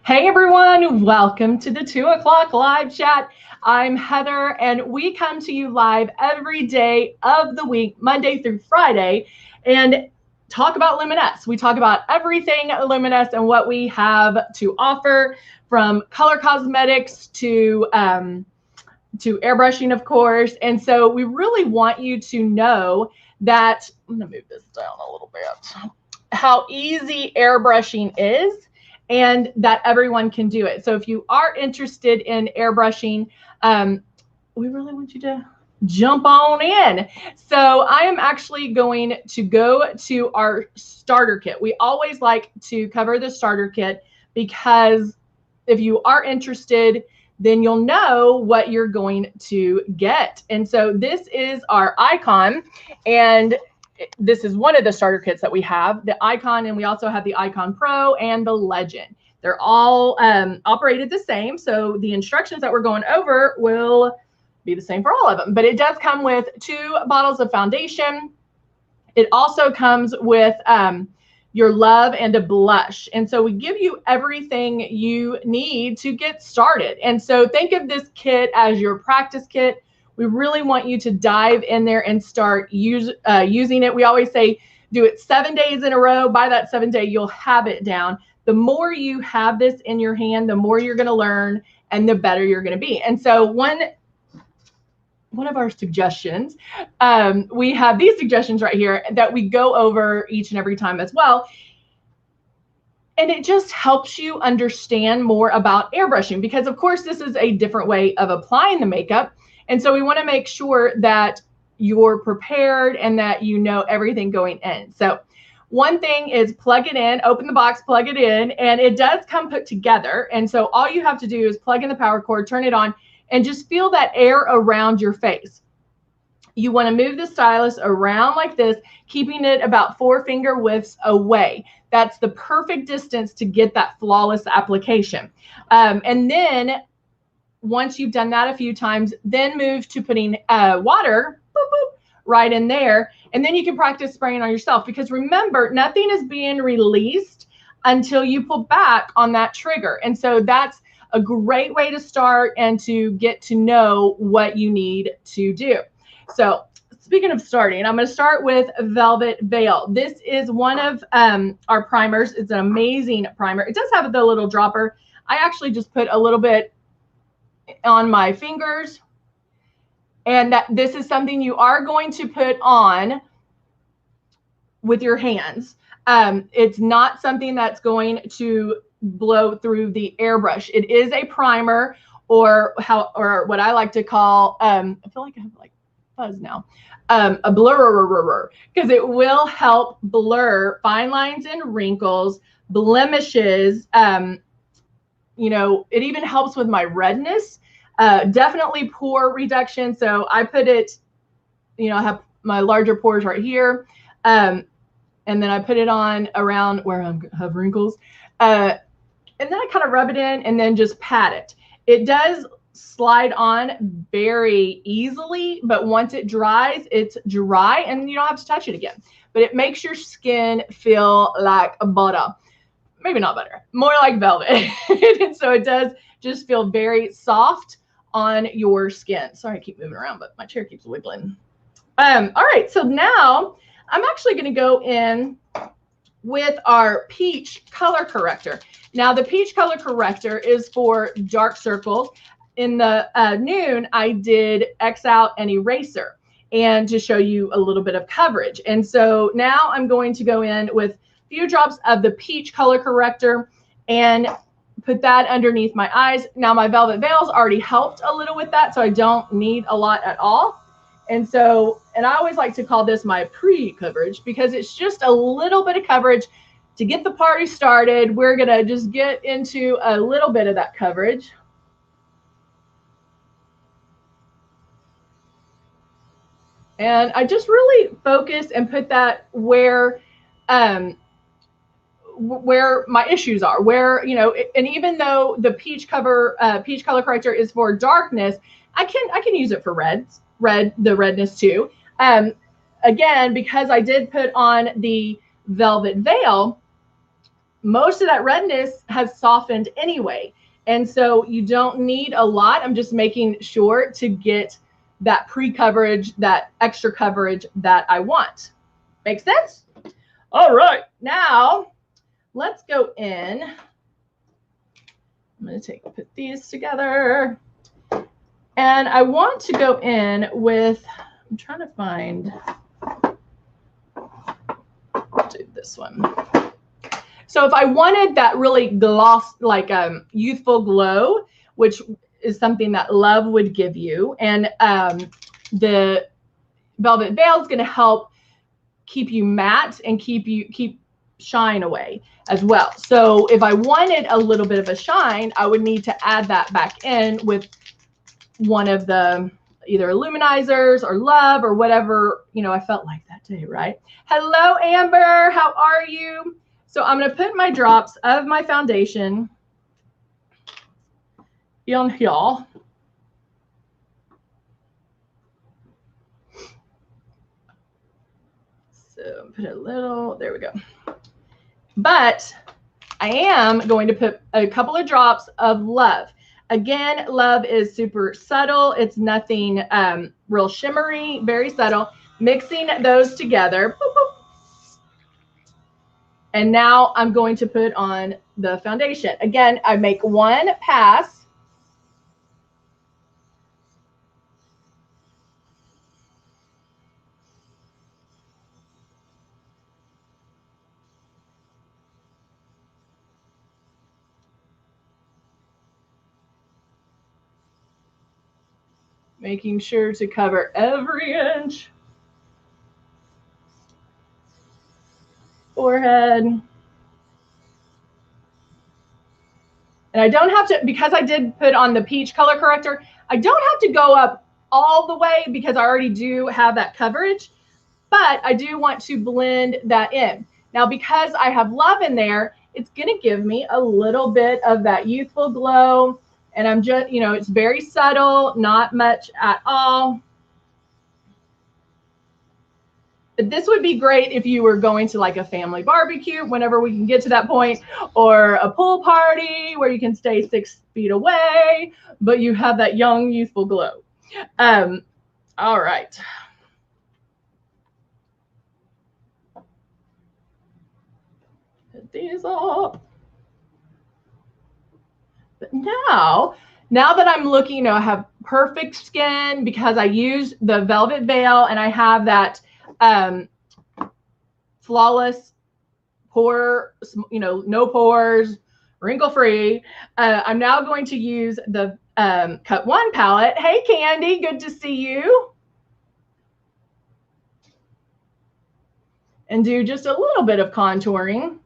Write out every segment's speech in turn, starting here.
Hey everyone, welcome to the 2 o'clock live chat. I'm Heather and we come to you live every day of the week, Monday through Friday, and talk about Luminous. We talk about everything Luminous and what we have to offer, from color cosmetics to airbrushing, of course. And so we really want you to know that, I'm gonna move this down a little bit, how easy airbrushing is and that everyone can do it. So if you are interested in airbrushing, we really want you to jump on in. So I am actually going to go to our starter kit. We always like to cover the starter kit because if you are interested, then you'll know what you're going to get. And so this is our icon, and this is one of the starter kits that we have, the icon, and we also have the icon pro and the legend. They're all operated the same, so the instructions that we're going over will be the same for all of them. But it does come with 2 bottles of foundation. It also comes with your love and a blush. And so we give you everything you need to get started. And so think of this kit as your practice kit. We really want you to dive in there and start using it. We always say, do it 7 days in a row. By that 7th day, you'll have it down. The more you have this in your hand, the more you're going to learn and the better you're going to be. And so one of our suggestions, we have these suggestions right here that we go over each and every time as well. And it just helps you understand more about airbrushing because, of course, this is a different way of applying the makeup. And so we want to make sure that you're prepared and that you know everything going in. So one thing is plug it in, open the box, plug it in, and it does come put together. And so all you have to do is plug in the power cord, turn it on, and just feel that air around your face. You want to move the stylus around like this, keeping it about 4 finger widths away. That's the perfect distance to get that flawless application. And then once you've done that a few times, then move to putting water boop, boop, right in there. And then you can practice spraying on yourself, because remember, nothing is being released until you pull back on that trigger. And so that's a great way to start and to get to know what you need to do. So speaking of starting, I'm going to start with Velvet Veil. This is one of our primers. It's an amazing primer. It does have the little dropper. I actually just put a little bit on my fingers, and that this is something you are going to put on with your hands. It's not something that's going to blow through the airbrush. It is a primer, or what I like to call, I feel like I have like fuzz now, a blurrer, because it will help blur fine lines and wrinkles, blemishes. You know, it even helps with my redness, definitely pore reduction. So I put it, you know, I have my larger pores right here. And then I put it on around where I have wrinkles. And then I kind of rub it in and then just pat it. It does slide on very easily, but once it dries, it's dry and you don't have to touch it again. But it makes your skin feel like butter. Maybe not butter, more like velvet. So it does just feel very soft on your skin. Sorry, I keep moving around, but my chair keeps wiggling. All right, so now I'm actually going to go in with our Peach Color Corrector. Now, the Peach Color Corrector is for dark circles. In the noon, I did X out and eraser, and to show you a little bit of coverage. And so now I'm going to go in with few drops of the Peach Color Corrector and put that underneath my eyes. Now my Velvet Veil's already helped a little with that, so I don't need a lot at all. And so, and I always like to call this my pre-coverage, because it's just a little bit of coverage to get the party started. We're gonna just get into a little bit of that coverage. And I just really focus and put that where my issues are, where, you know, and even though the Peach Color Corrector is for darkness, I can use it for the redness too. Again, because I did put on the Velvet Veil, most of that redness has softened anyway. And so you don't need a lot. I'm just making sure to get that pre-coverage, that extra coverage that I want. Make sense? All right, now let's go in. I'm going to put these together. And I want to go in with, I'm trying to find, do this one. So if I wanted that really gloss, like youthful glow, which is something that Love would give you, and the Velvet Veil is going to help keep you matte and keep shine away as well. So if I wanted a little bit of a shine, I would need to add that back in with one of the either illuminizers or Love or whatever, you know, I felt like that day, right? Hello, Amber. How are you? So I'm going to put my drops of my foundation in here. So put a little, there we go. But I am going to put a couple of drops of Love. Again, Love is super subtle. It's nothing real shimmery, very subtle. Mixing those together. Boop, boop. And now I'm going to put on the foundation. Again, I make one pass. Making sure to cover every inch. Forehead. And I don't have to, because I did put on the peach color corrector, I don't have to go up all the way because I already do have that coverage, but I do want to blend that in. Now, because I have Love in there, it's going to give me a little bit of that youthful glow. And I'm just, you know, it's very subtle, not much at all. But this would be great if you were going to like a family barbecue, whenever we can get to that point, or a pool party where you can stay 6 feet away, but you have that young, youthful glow. All right. Put these up. But now that I'm looking, you know, I have perfect skin because I use the Velvet Veil and I have that flawless pore, you know, no pores, wrinkle free. I'm now going to use the Cut One palette. Hey, Candy, good to see you. And do just a little bit of contouring.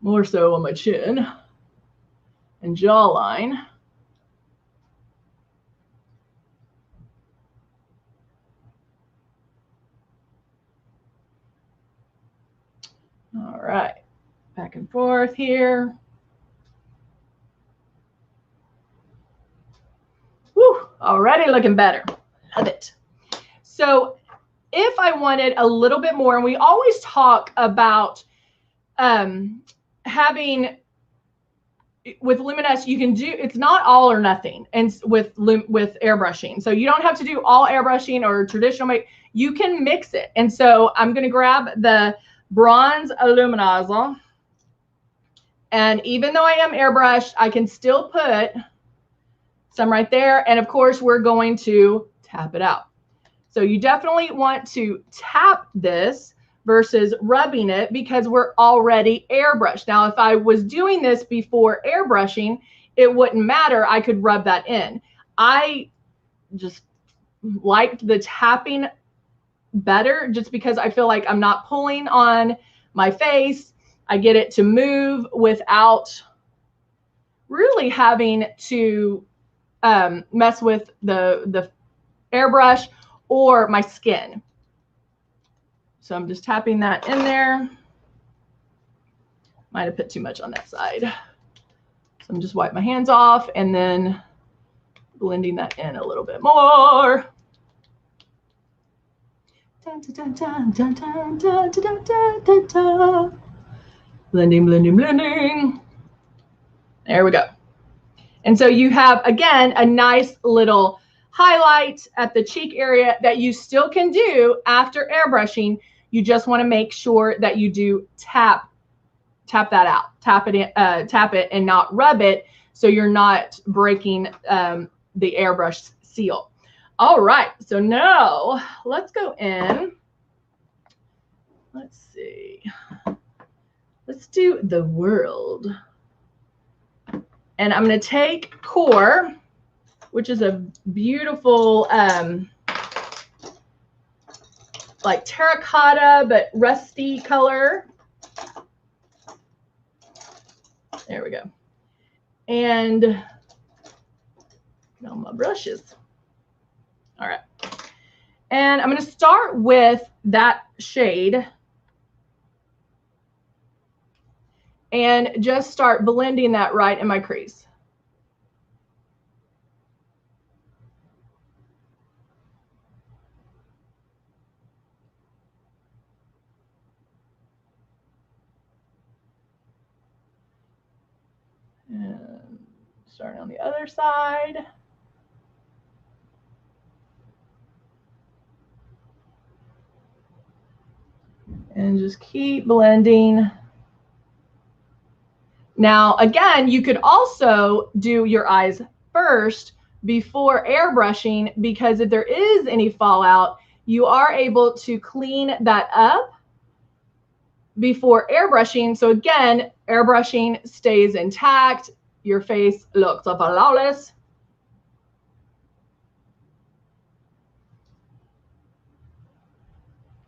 More so on my chin and jawline. All right, back and forth here. Whew, already looking better. Love it. So if I wanted a little bit more, and we always talk about having, with Luminous, you can do, it's not all or nothing, and with airbrushing. So you don't have to do all airbrushing or traditional make. You can mix it. And so I'm going to grab the bronze illuminator, and even though I am airbrushed, I can still put some right there. And of course, we're going to tap it out. So you definitely want to tap this versus rubbing it because we're already airbrushed. Now, if I was doing this before airbrushing, it wouldn't matter. I could rub that in. I just liked the tapping better just because I feel like I'm not pulling on my face. I get it to move without really having to mess with the airbrush or my skin. So I'm just tapping that in there. Might have put too much on that side. So I'm just wipe my hands off and then blending that in a little bit more. Blending, blending, blending. There we go. And so you have, again, a nice little highlight at the cheek area that you still can do after airbrushing. You just want to make sure that you do tap that out, tap it and not rub it, so you're not breaking the airbrush seal. All right, so now let's go in. Let's see. Let's do the world. And I'm going to take Core, which is a beautiful like terracotta but rusty color. There we go. And all my brushes. All right. And I'm going to start with that shade and just start blending that right in my crease. And starting on the other side. And just keep blending. Now, again, you could also do your eyes first before airbrushing, because if there is any fallout, you are able to clean that up before airbrushing. So again, airbrushing stays intact. Your face looks flawless.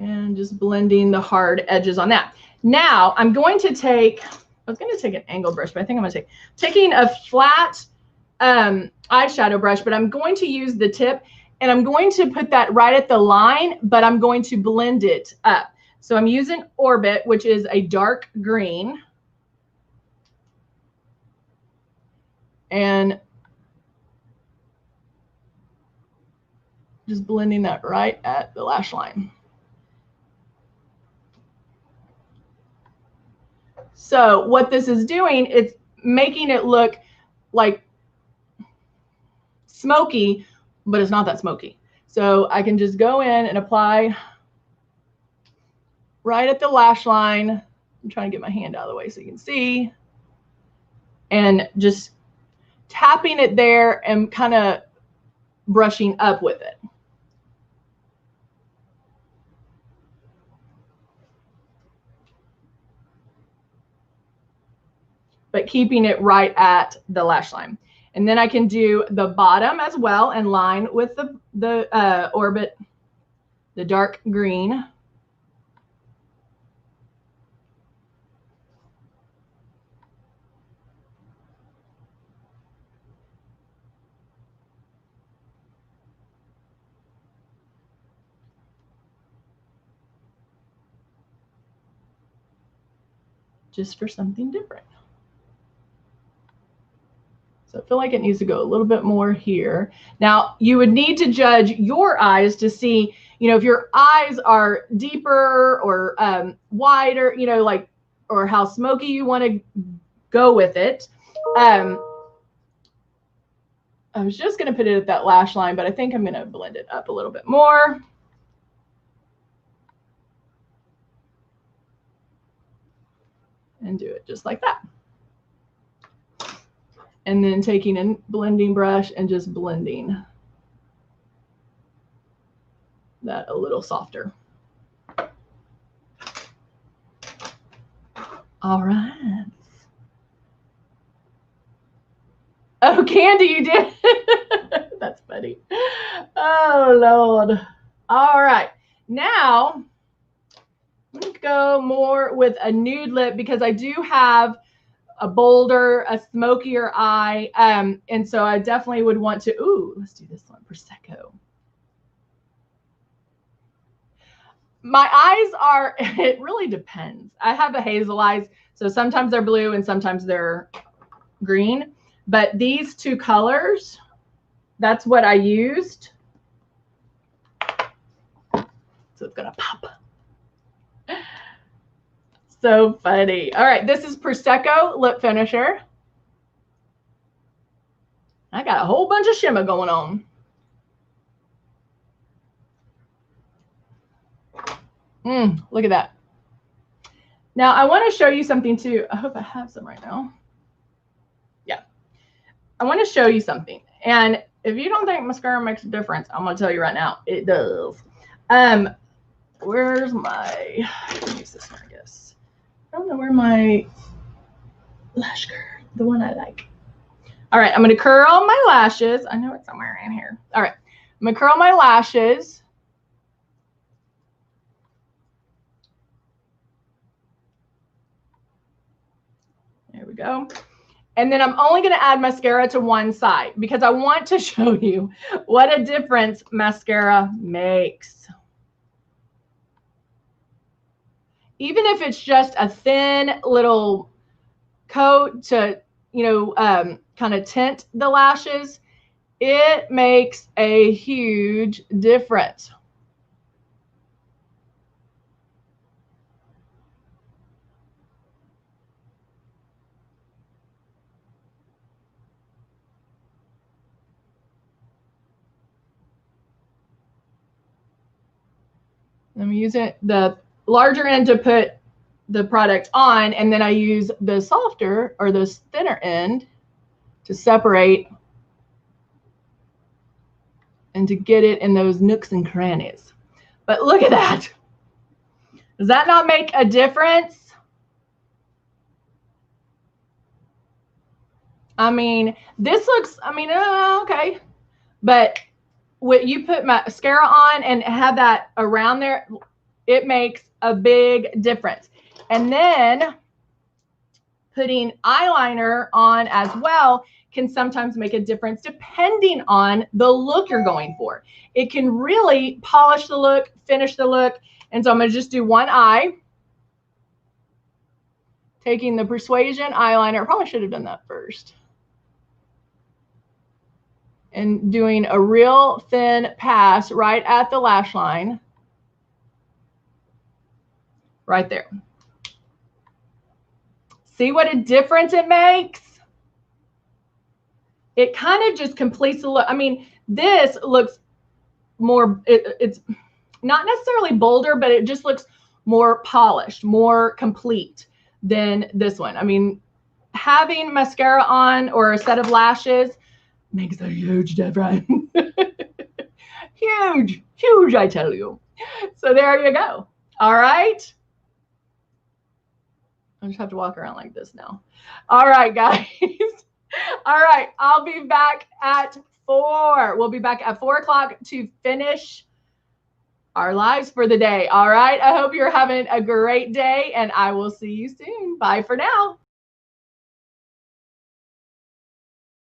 And just blending the hard edges on that. Now I'm going to take, I was going to take an angled brush, but I think I'm going to taking a flat eyeshadow brush, but I'm going to use the tip and I'm going to put that right at the line, but I'm going to blend it up. So I'm using Orbit, which is a dark green. And just blending that right at the lash line. So what this is doing, it's making it look like smoky, but it's not that smoky. So I can just go in and apply right at the lash line. I'm trying to get my hand out of the way so you can see. And just tapping it there and kind of brushing up with it. But keeping it right at the lash line. And then I can do the bottom as well and line with the Orbit, the dark green. Just for something different. So I feel like it needs to go a little bit more here. Now, you would need to judge your eyes to see, you know, if your eyes are deeper or wider, you know, like, or how smoky you want to go with it. I was just going to put it at that lash line, but I think I'm going to blend it up a little bit more. And do it just like that. And then taking a blending brush and just blending that a little softer. All right. Oh, Candy, you did. That's funny. Oh, Lord. All right. Now, I'm going to go more with a nude lip because I do have a bolder, a smokier eye. And so I definitely would want to, ooh, let's do this one, Prosecco. My eyes are, it really depends. I have the hazel eyes, so sometimes they're blue and sometimes they're green. But these two colors, that's what I used. So it's gonna pop. So funny. All right, this is Prosecco Lip Finisher. I got a whole bunch of shimmer going on. Look at that. Now I want to show you something too. I hope I have some right now. Yeah. I want to show you something. And if you don't think mascara makes a difference, I'm going to tell you right now, it does. Where's my, use this one, I guess. I don't know where my lash curl, the one I like. All right, I'm going to curl my lashes. I know it's somewhere in here. All right, I'm going to curl my lashes. There we go. And then I'm only going to add mascara to one side because I want to show you what a difference mascara makes. Even if it's just a thin little coat to, you know, kind of tint the lashes, it makes a huge difference. I'm using the larger end to put the product on, and then I use the softer or the thinner end to separate and to get it in those nooks and crannies. But look at that. Does that not make a difference? I mean, this looks, I mean, okay. But when you put mascara on and have that around there, it makes a big difference. And then putting eyeliner on as well can sometimes make a difference depending on the look you're going for. It can really polish the look, finish the look. And so I'm going to just do one eye. Taking the Persuasion eyeliner, I probably should have done that first. And doing a real thin pass right at the lash line. Right there. See what a difference it makes? It kind of just completes the look. I mean, this looks more, it's not necessarily bolder, but it just looks more polished, more complete than this one. I mean, having mascara on or a set of lashes makes a huge difference. Huge, huge, I tell you. So there you go. All right. I just have to walk around like this now. All right, guys. All right, I'll be back at 4. We'll be back at 4 o'clock to finish our lives for the day. All right, I hope you're having a great day, and I will see you soon. Bye for now.